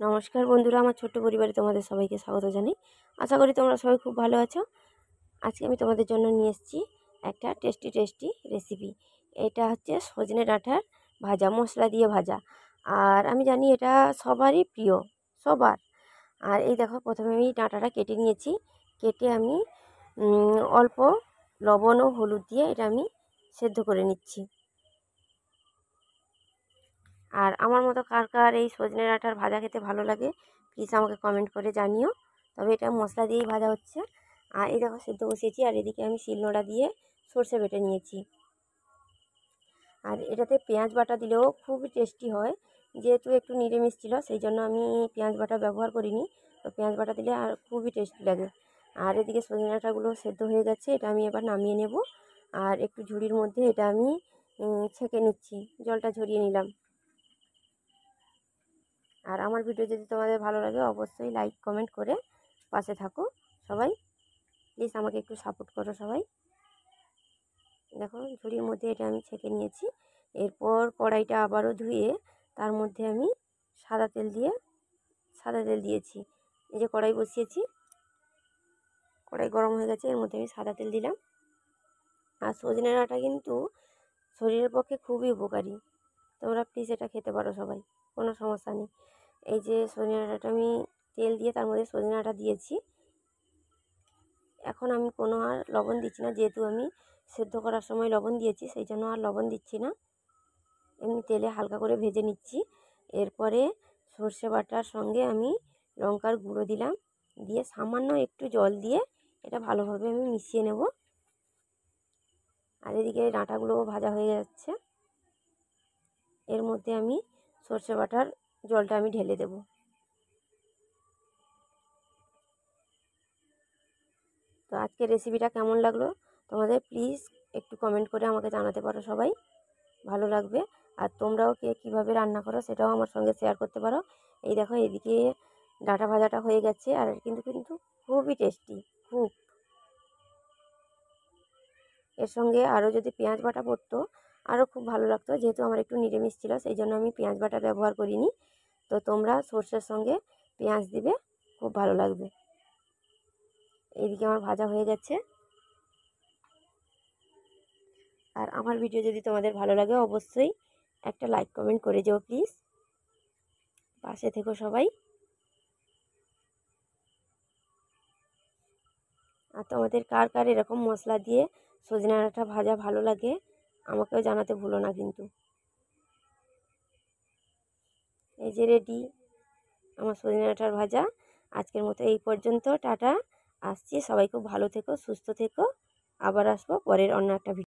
নমস্কার বন্ধুরা, আমার ছোট্ট পরিবারে তোমাদের সবাইকে স্বাগত জানাই। আশা করি তোমরা সবাই খুব ভালো আছো। আজকে আমি তোমাদের জন্য নিয়ে এসেছি একটা টেস্টি রেসিপি। এটা হচ্ছে সজনে ডাঁটার ভাজা, মশলা দিয়ে ভাজা। আর আমি জানি এটা সবারই প্রিয়, সবার। আর এই দেখো, প্রথমে আমি ডাঁটাটা কেটে নিয়েছি। কেটে আমি অল্প লবণ ও হলুদ দিয়ে এটা আমি সেদ্ধ করে নিচ্ছি। আর আমার মতো কার কার এই সজনে ডাঁটার ভাজা খেতে ভালো লাগে প্লিজ আমাকে কমেন্ট করে জানিও। তবে এটা মশলা দিয়েই ভাজা হচ্ছে। আর এই দেখো, সেদ্ধ বসিয়েছি। আর এদিকে আমি শিলনোড়া দিয়ে সর্ষে বেটে নিয়েছি। আর এটাতে পেঁয়াজ বাটা দিলেও খুবই টেস্টি হয়। যেহেতু একটু নিরামিষ ছিল সেই জন্য আমি পেঁয়াজ বাটা ব্যবহার করিনি। তো পেঁয়াজ বাটা দিলে আর খুবই টেস্টি লাগে। আর এদিকে সজনে ডাঁটাগুলো সেদ্ধ হয়ে গেছে, এটা আমি এবার নামিয়ে নেব। আর একটু ঝুড়ির মধ্যে এটা আমি ছেঁকে নিচ্ছি, জলটা ঝরিয়ে নিলাম। আর আমার ভিডিও যদি তোমাদের ভালো লাগে অবশ্যই লাইক কমেন্ট করে পাশে থাকো সবাই। প্লিজ আমাকে একটু সাপোর্ট করো সবাই। দেখো, ঝুড়ির মধ্যে এটা আমি ছেঁকে নিয়েছি। এরপর কড়াইটা আবারও ধুয়ে তার মধ্যে আমি সাদা তেল দিয়েছি। এই যে কড়াই বসিয়েছি, কড়াই গরম হয়ে গেছে, এর মধ্যে আমি সাদা তেল দিলাম। আর সজনে ডাঁটা কিন্তু শরীরের পক্ষে খুবই উপকারী। তোমরা প্লিজ এটা খেতে পারো সবাই, কোনো সমস্যা নেই। এই যে সজনে ডাঁটাটা আমি তেল দিয়ে তার মধ্যে সজনে ডাঁটা দিয়েছি। এখন আমি কোনো আর লবণ দিচ্ছি না, যেহেতু আমি সেদ্ধ করার সময় লবণ দিয়েছি সেই জন্য আর লবণ দিচ্ছি না। এমনি তেলে হালকা করে ভেজে নিচ্ছি। এরপরে সর্ষে বাটার সঙ্গে আমি লঙ্কার গুঁড়ো দিলাম, দিয়ে সামান্য একটু জল দিয়ে এটা ভালোভাবে আমি মিশিয়ে নেব। আর এদিকে ডাঁটাগুলোও ভাজা হয়ে যাচ্ছে। এর মধ্যে আমি সর্ষে বাটার জলটা আমি ঢেলে দেব। তো আজকের রেসিপিটা কেমন লাগলো তোমাদের প্লিজ একটু কমেন্ট করে আমাকে জানাতে পারো সবাই, ভালো লাগবে। আর তোমরাও কে কীভাবে রান্না করো সেটাও আমার সঙ্গে শেয়ার করতে পারো। এই দেখো, এদিকে ডাঁটা ভাজাটা হয়ে গেছে। আর কিন্তু কিন্তু খুবই টেস্টি, খুব। এর সঙ্গে আরও যদি পেঁয়াজ বাটা পড়তো আরও খুব ভালো লাগতো, যেহেতু আমার একটু নিরামিষ ছিল সেই জন্য আমি পেঁয়াজ বাটা ব্যবহার করিনি। তো তোমরা সর্ষের সঙ্গে পেঁয়াজ দিবে, খুব ভালো লাগবে। এইদিকে আমার ভাজা হয়ে গেছে। আর আমার ভিডিও যদি তোমাদের ভালো লাগে অবশ্যই একটা লাইক কমেন্ট করে যেও প্লিজ, পাশে থেকো সবাই। আর তোমাদের কার কার এরকম মশলা দিয়ে সজনে ডাঁটা ভাজা ভালো লাগে আমাকেও জানাতে ভুলো না কিন্তু। এই যে রেডি আমার সজনে ডাঁটার ভাজা। আজকের মতো এই পর্যন্ত, টাটা। আসছি, সবাই খুব ভালো থেকো, সুস্থ থেকো। আবার আসবো পরের অন্য একটা ভিডিও।